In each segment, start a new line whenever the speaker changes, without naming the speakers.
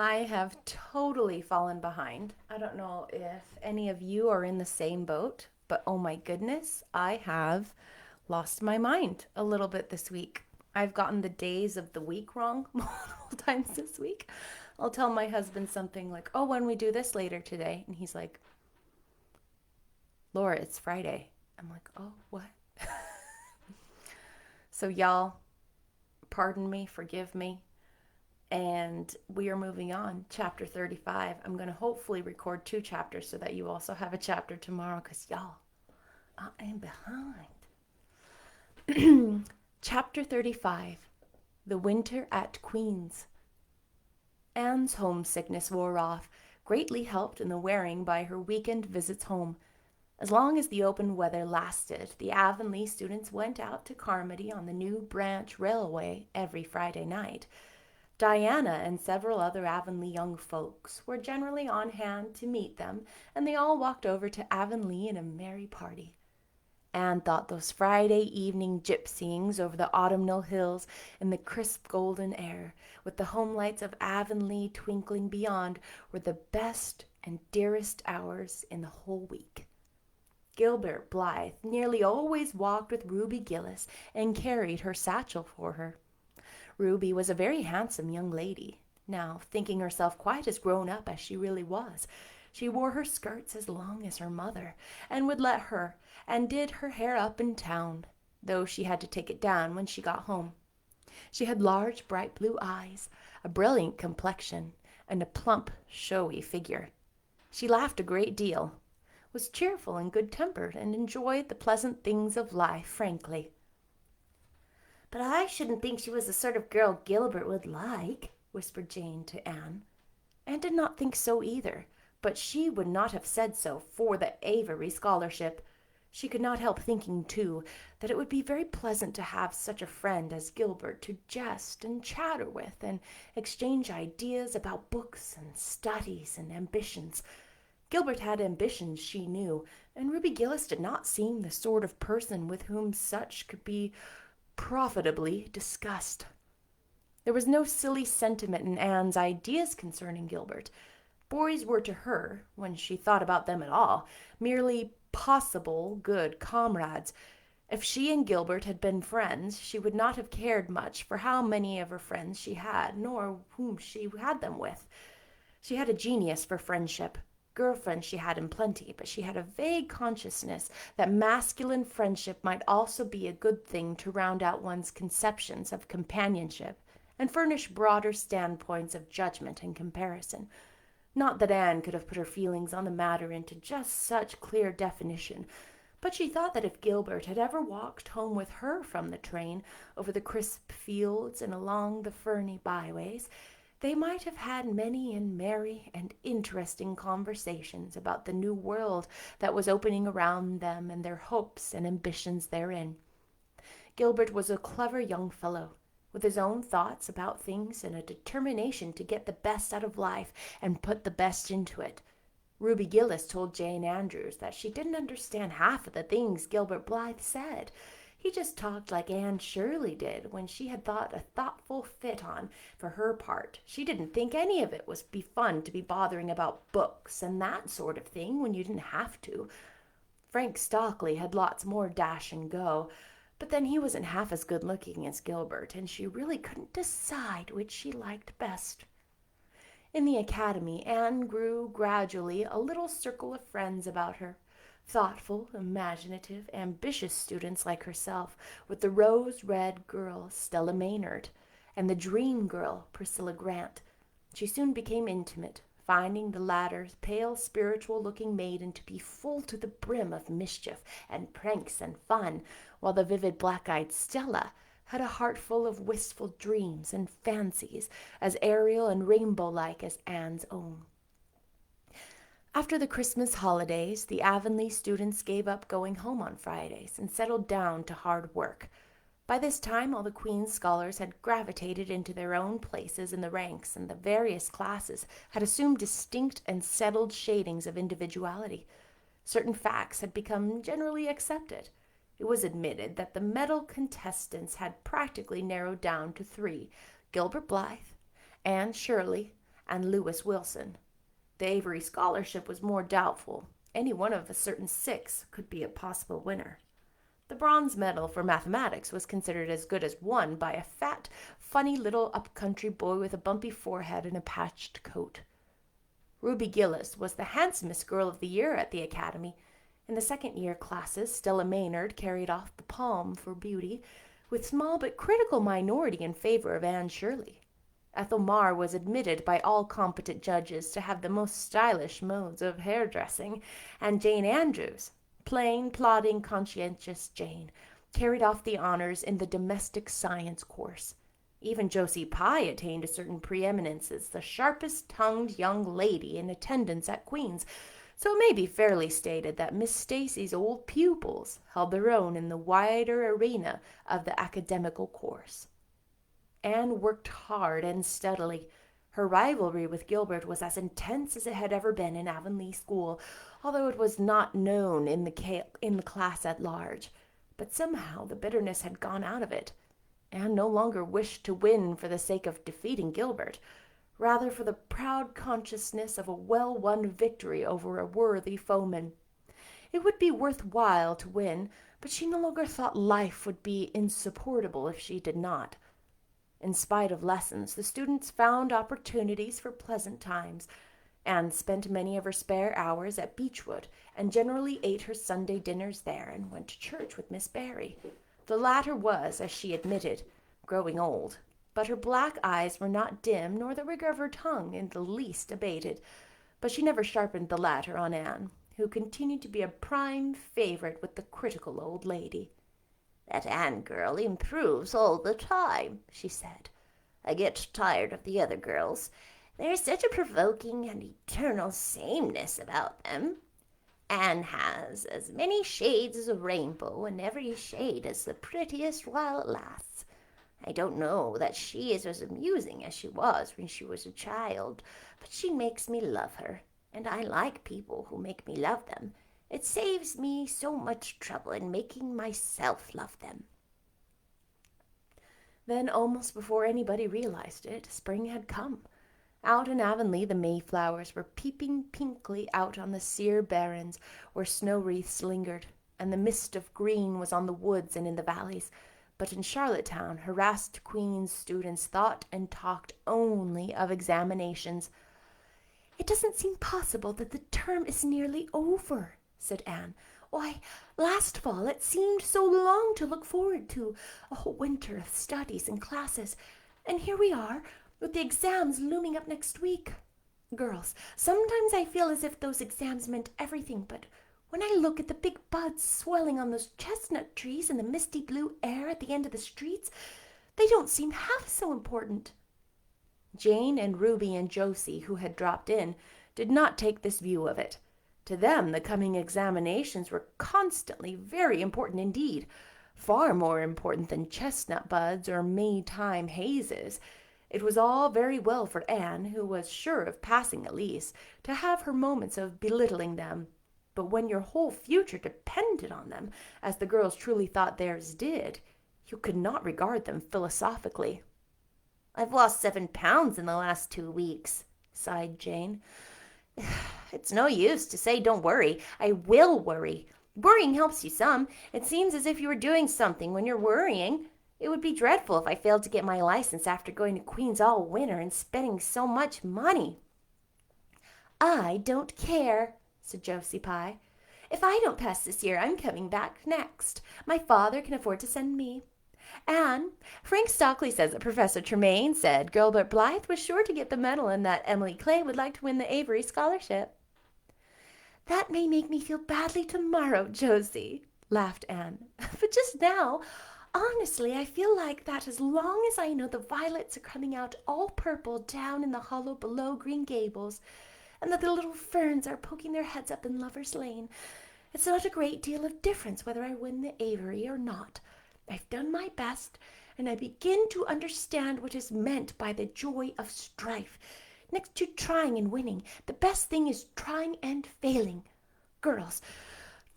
I have totally fallen behind. I don't know if any of you are in the same boat, but oh my goodness, I have lost my mind a little bit this week. I've gotten the days of the week wrong multiple times this week. I'll tell my husband something like, "Oh, when we do this later today," and he's like, "Laura, it's Friday." I'm like, "Oh, what?" So, y'all, pardon me, forgive me. And we are moving on. Chapter 35. I'm going to hopefully record two chapters so that you also have a chapter tomorrow because, y'all, I am behind. Chapter 35. The Winter at Queen's. Anne's homesickness wore off, greatly helped in the wearing by her weekend visits home. As long as the open weather lasted, the Avonlea students went out to Carmody on the new branch railway every Friday night. Diana and several other Avonlea young folks were generally on hand to meet them, and they all walked over to Avonlea in a merry party. Anne thought those Friday evening gypsyings over the autumnal hills in the crisp golden air, with the home lights of Avonlea twinkling beyond, were the best and dearest hours in the whole week. Gilbert Blythe nearly always walked with Ruby Gillis and carried her satchel for her. Ruby was a very handsome young lady, now thinking herself quite as grown up as she really was. She wore her skirts as long as her mother, and would let her, and did her hair up in town, though she had to take it down when she got home. She had large, bright blue eyes, a brilliant complexion, and a plump, showy figure. She laughed a great deal, was cheerful and good-tempered, and enjoyed the pleasant things of life frankly. "But I shouldn't think she was the sort of girl Gilbert would like," whispered Jane to Anne. Anne did not think so either, but she would not have said so for the Avery scholarship. She could not help thinking, too, that it would be very pleasant to have such a friend as Gilbert to jest and chatter with and exchange ideas about books and studies and ambitions. Gilbert had ambitions, she knew, and Ruby Gillis did not seem the sort of person with whom such could be profitably discussed. There was no silly sentiment in Anne's ideas concerning Gilbert. Boys were to her, when she thought about them at all, merely possible good comrades. If she and Gilbert had been friends, she would not have cared much for how many of her friends she had, nor whom she had them with. She had a genius for friendship. Girlfriends she had in plenty, but she had a vague consciousness that masculine friendship might also be a good thing to round out one's conceptions of companionship and furnish broader standpoints of judgment and comparison. Not that Anne could have put her feelings on the matter into just such clear definition, but she thought that if Gilbert had ever walked home with her from the train, over the crisp fields and along the ferny byways, they might have had many and merry and interesting conversations about the new world that was opening around them and their hopes and ambitions therein. Gilbert was a clever young fellow, with his own thoughts about things and a determination to get the best out of life and put the best into it. Ruby Gillis told Jane Andrews that she didn't understand half of the things Gilbert Blythe said. He just talked like Anne Shirley did when she had thought a thoughtful fit on for her part. She didn't think any of it was be fun to be bothering about books and that sort of thing when you didn't have to. Frank Stockley had lots more dash and go, but then he wasn't half as good looking as Gilbert, and she really couldn't decide which she liked best. In the academy, Anne grew gradually a little circle of friends about her. Thoughtful, imaginative, ambitious students like herself, with the rose-red girl, Stella Maynard, and the dream girl, Priscilla Grant. She soon became intimate, finding the latter's pale, spiritual-looking maiden to be full to the brim of mischief and pranks and fun, while the vivid black-eyed Stella had a heart full of wistful dreams and fancies, as aerial and rainbow-like as Anne's own. After the Christmas holidays, the Avonlea students gave up going home on Fridays and settled down to hard work. By this time, all the Queen's scholars had gravitated into their own places in the ranks, and the various classes had assumed distinct and settled shadings of individuality. Certain facts had become generally accepted. It was admitted that the medal contestants had practically narrowed down to three: Gilbert Blythe, Anne Shirley, and Lewis Wilson. The Avery scholarship was more doubtful. Any one of a certain 6 could be a possible winner. The bronze medal for mathematics was considered as good as won by a fat, funny little up-country boy with a bumpy forehead and a patched coat. Ruby Gillis was the handsomest girl of the year at the academy. In the second-year classes, Stella Maynard carried off the palm for beauty, with small but critical minority in favor of Anne Shirley. Ethel Marr was admitted by all competent judges to have the most stylish modes of hairdressing, and Jane Andrews, plain, plodding, conscientious Jane, carried off the honors in the domestic science course. Even Josie Pye attained a certain preeminence as the sharpest-tongued young lady in attendance at Queen's, so it may be fairly stated that Miss Stacy's old pupils held their own in the wider arena of the academical course. Anne worked hard and steadily. Her rivalry with Gilbert was as intense as it had ever been in Avonlea School, although it was not known in the class at large. But somehow the bitterness had gone out of it. Anne no longer wished to win for the sake of defeating Gilbert, rather for the proud consciousness of a well-won victory over a worthy foeman. It would be worthwhile to win, but she no longer thought life would be insupportable if she did not. In spite of lessons, the students found opportunities for pleasant times. Anne spent many of her spare hours at Beechwood, and generally ate her Sunday dinners there and went to church with Miss Barry. The latter was, as she admitted, growing old, but her black eyes were not dim, nor the rigor of her tongue in the least abated. But she never sharpened the latter on Anne, who continued to be a prime favorite with the critical old lady. "That Anne girl improves all the time," she said. "I get tired of the other girls. There's such a provoking and eternal sameness about them. Anne has as many shades as a rainbow, and every shade is the prettiest while it lasts. I don't know that she is as amusing as she was when she was a child, but she makes me love her, and I like people who make me love them. It saves me so much trouble in making myself love them." Then, almost before anybody realized it, spring had come. Out in Avonlea the mayflowers were peeping pinkly out on the sere barrens where snow wreaths lingered, and the mist of green was on the woods and in the valleys. But in Charlottetown, harassed Queen's students thought and talked only of examinations. "It doesn't seem possible that the term is nearly over," said Anne. "Why, last fall it seemed so long to look forward to, a whole winter of studies and classes, and here we are, with the exams looming up next week. Girls, sometimes I feel as if those exams meant everything, but when I look at the big buds swelling on those chestnut trees and the misty blue air at the end of the streets, they don't seem half so important." Jane and Ruby and Josie, who had dropped in, did not take this view of it. To them, the coming examinations were constantly very important indeed, far more important than chestnut buds or Maytime hazes. It was all very well for Anne, who was sure of passing Elise, to have her moments of belittling them. But when your whole future depended on them, as the girls truly thought theirs did, you could not regard them philosophically. "I've lost 7 pounds in the last 2 weeks, sighed Jane. "It's no use to say don't worry. I will worry. Worrying helps you some. It seems as if you were doing something when you're worrying. It would be dreadful if I failed to get my license after going to Queen's all winter and spending so much money." "I don't care," said Josie Pye. "If I don't pass this year, I'm coming back next. My father can afford to send me. Anne, Frank Stockley says that Professor Tremaine said Gilbert Blythe was sure to get the medal and that Emily Clay would like to win the Avery scholarship." "That may make me feel badly tomorrow, Josie," laughed Anne. "But just now, honestly, I feel like that as long as I know the violets are coming out all purple down in the hollow below Green Gables, and that the little ferns are poking their heads up in Lover's Lane, it's not a great deal of difference whether I win the Avery or not. I've done my best, and I begin to understand what is meant by the joy of strife. Next to trying and winning, the best thing is trying and failing. Girls,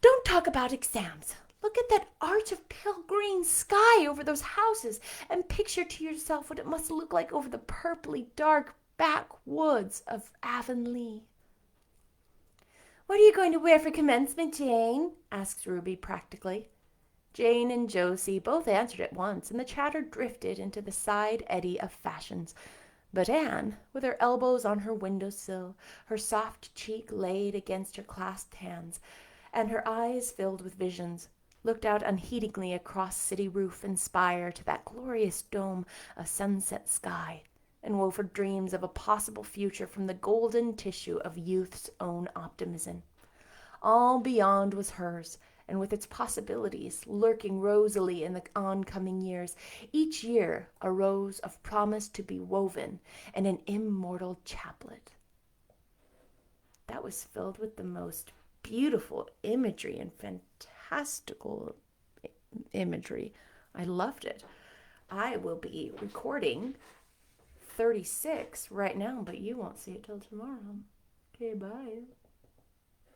don't talk about exams. Look at that arch of pale green sky over those houses, and picture to yourself what it must look like over the purply dark backwoods of Avonlea. "What are you going to wear for commencement, Jane?" asks Ruby practically. Jane and Josie both answered at once, and the chatter drifted into the side eddy of fashions. But Anne, with her elbows on her window-sill, her soft cheek laid against her clasped hands, and her eyes filled with visions, looked out unheedingly across city roof and spire to that glorious dome of sunset sky, and wove her dreams of a possible future from the golden tissue of youth's own optimism. All beyond was hers, and with its possibilities lurking rosily in the oncoming years, each year a rose of promise to be woven and an immortal chaplet. That was filled with the most beautiful imagery and fantastical imagery. I loved it. I will be recording 36 right now, but you won't see it till tomorrow. Okay, bye.